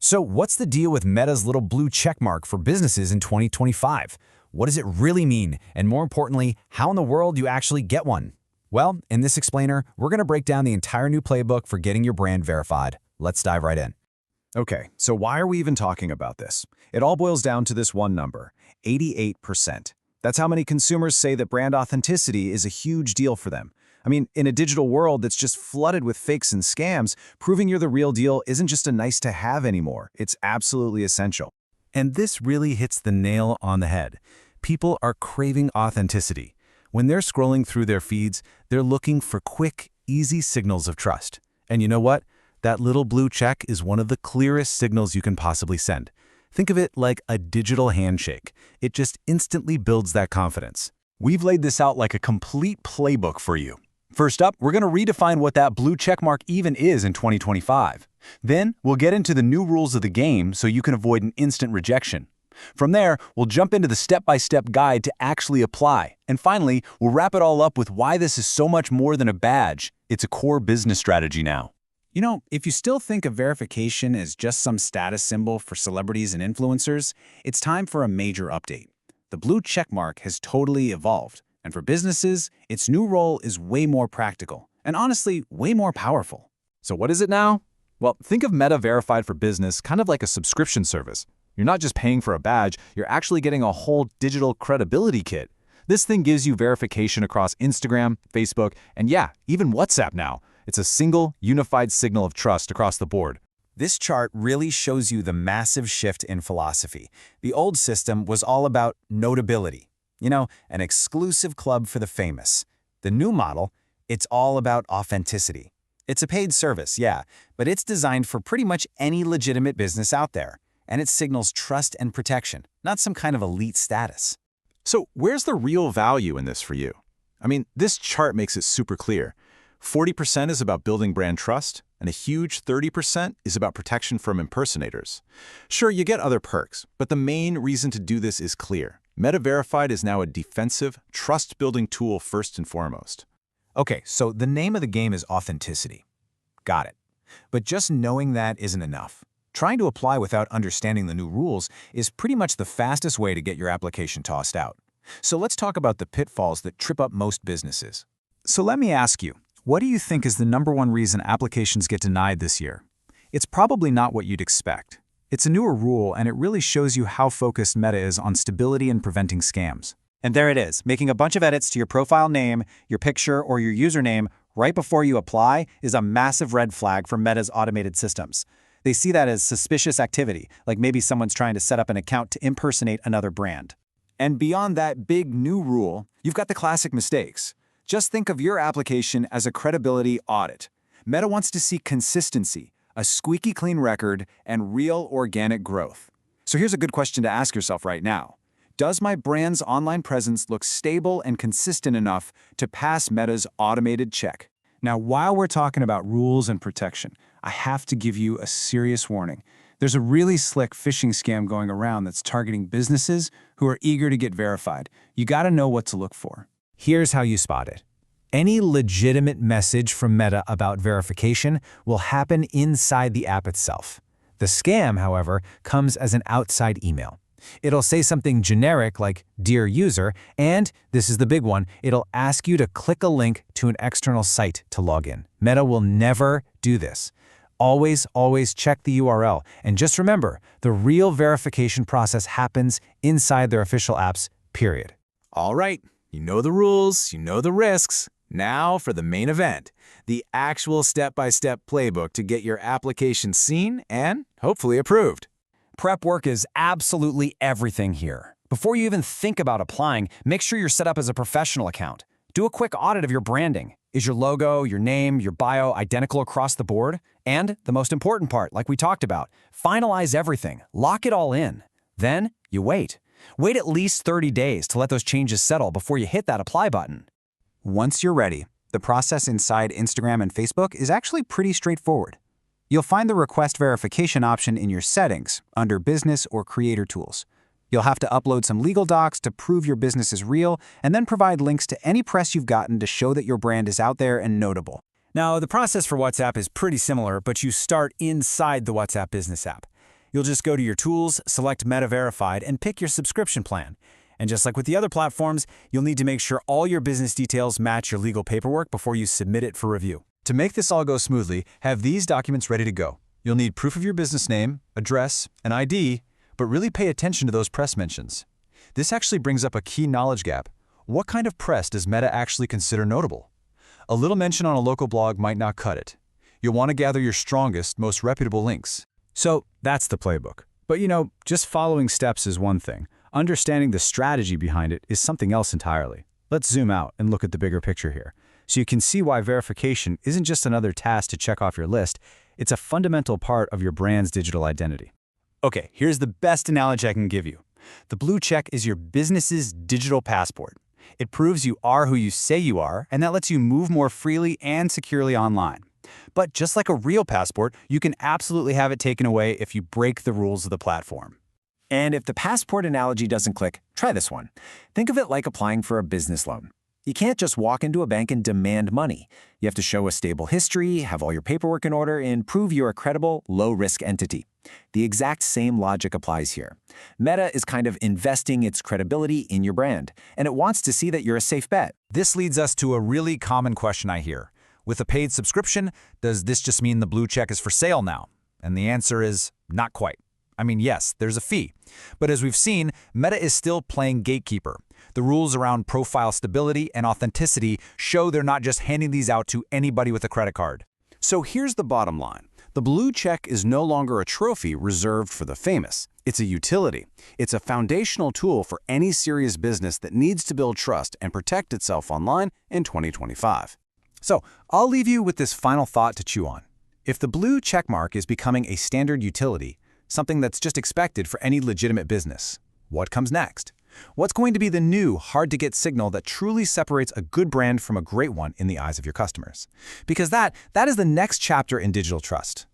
So what's the deal with Meta's little blue checkmark for businesses in 2025? What does it really mean? And more importantly, how in the world do you actually get one? Well, in this explainer, we're going to break down the entire new playbook for getting your brand verified. Let's dive right in. Okay, so why are we even talking about this? It all boils down to this one number, 88%. That's how many consumers say that brand authenticity is a huge deal for them. I mean, in a digital world that's just flooded with fakes and scams, proving you're the real deal isn't just a nice-to-have anymore. It's absolutely essential. And this really hits the nail on the head. People are craving authenticity. When they're scrolling through their feeds, they're looking for quick, easy signals of trust. And you know what? That little blue check is one of the clearest signals you can possibly send. Think of it like a digital handshake. It just instantly builds that confidence. We've laid this out like a complete playbook for you. First up, we're going to redefine what that blue checkmark even is in 2025. Then, we'll get into the new rules of the game so you can avoid an instant rejection. From there, we'll jump into the step-by-step guide to actually apply. And finally, we'll wrap it all up with why this is so much more than a badge. It's a core business strategy now. You know, if you still think of verification as just some status symbol for celebrities and influencers, it's time for a major update. The blue checkmark has totally evolved, and for businesses, its new role is way more practical, and honestly, way more powerful. So what is it now? Well, think of Meta Verified for Business kind of like a subscription service. You're not just paying for a badge, you're actually getting a whole digital credibility kit. This thing gives you verification across Instagram, Facebook, and yeah, even WhatsApp now. It's a single, unified signal of trust across the board. This chart really shows you the massive shift in philosophy. The old system was all about notability. You know, an exclusive club for the famous. The new model, it's all about authenticity. It's a paid service, yeah, but it's designed for pretty much any legitimate business out there. And it signals trust and protection, not some kind of elite status. So where's the real value in this for you? I mean, this chart makes it super clear. 40% is about building brand trust, and a huge 30% is about protection from impersonators. Sure, you get other perks, but the main reason to do this is clear. Meta Verified is now a defensive, trust-building tool first and foremost. Okay, so the name of the game is authenticity. Got it. But just knowing that isn't enough. Trying to apply without understanding the new rules is pretty much the fastest way to get your application tossed out. So let's talk about the pitfalls that trip up most businesses. So let me ask you, what do you think is the #1 reason applications get denied this year? It's probably not what you'd expect. It's a newer rule, and it really shows you how focused Meta is on stability and preventing scams. And there it is. Making a bunch of edits to your profile name, your picture, or your username right before you apply is a massive red flag for Meta's automated systems. They see that as suspicious activity, like maybe someone's trying to set up an account to impersonate another brand. And beyond that big new rule, you've got the classic mistakes. Just think of your application as a credibility audit. Meta wants to see consistency, a squeaky clean record, and real organic growth. So here's a good question to ask yourself right now. Does my brand's online presence look stable and consistent enough to pass Meta's automated check? Now, while we're talking about rules and protection, I have to give you a serious warning. There's a really slick phishing scam going around that's targeting businesses who are eager to get verified. You gotta know what to look for. Here's how you spot it. Any legitimate message from Meta about verification will happen inside the app itself. The scam, however, comes as an outside email. It'll say something generic like, "Dear user," and, this is the big one, it'll ask you to click a link to an external site to log in. Meta will never do this. Always, always check the URL. And just remember, the real verification process happens inside their official apps, period. All right, you know the rules, you know the risks. Now for the main event, the actual step-by-step playbook to get your application seen and hopefully approved. Prep work is absolutely everything here. Before you even think about applying, make sure you're set up as a professional account. Do a quick audit of your branding. Is your logo, your name, your bio identical across the board? And the most important part, like we talked about, finalize everything. Lock it all in. Then you wait. Wait at least 30 days to let those changes settle before you hit that apply button. Once you're ready, the process inside Instagram and Facebook is actually pretty straightforward. You'll find the request verification option in your settings under Business or Creator Tools. You'll have to upload some legal docs to prove your business is real, and then provide links to any press you've gotten to show that your brand is out there and notable. Now, the process for WhatsApp is pretty similar, but you start inside the WhatsApp business app. You'll just go to your tools, select Meta Verified, and pick your subscription plan. And just like with the other platforms, you'll need to make sure all your business details match your legal paperwork before you submit it for review. To make this all go smoothly, have these documents ready to go. You'll need proof of your business name, address, and ID, but really pay attention to those press mentions. This actually brings up a key knowledge gap. What kind of press does Meta actually consider notable? A little mention on a local blog might not cut it. You'll want to gather your strongest, most reputable links. So that's the playbook. But just following steps is one thing. Understanding the strategy behind it is something else entirely. Let's zoom out and look at the bigger picture here, so you can see why verification isn't just another task to check off your list, it's a fundamental part of your brand's digital identity. Okay, here's the best analogy I can give you. The blue check is your business's digital passport. It proves you are who you say you are, and that lets you move more freely and securely online. But just like a real passport, you can absolutely have it taken away if you break the rules of the platform. And if the passport analogy doesn't click, try this one. Think of it like applying for a business loan. You can't just walk into a bank and demand money. You have to show a stable history, have all your paperwork in order, and prove you're a credible, low-risk entity. The exact same logic applies here. Meta is kind of investing its credibility in your brand, and it wants to see that you're a safe bet. This leads us to a really common question I hear. With a paid subscription, does this just mean the blue check is for sale now? And the answer is not quite. I mean, yes, there's a fee. But as we've seen, Meta is still playing gatekeeper. The rules around profile stability and authenticity show they're not just handing these out to anybody with a credit card. So here's the bottom line. The blue check is no longer a trophy reserved for the famous. It's a utility. It's a foundational tool for any serious business that needs to build trust and protect itself online in 2025. So I'll leave you with this final thought to chew on. If the blue checkmark is becoming a standard utility, something that's just expected for any legitimate business, what comes next? What's going to be the new, hard-to-get signal that truly separates a good brand from a great one in the eyes of your customers? Because that is the next chapter in digital trust.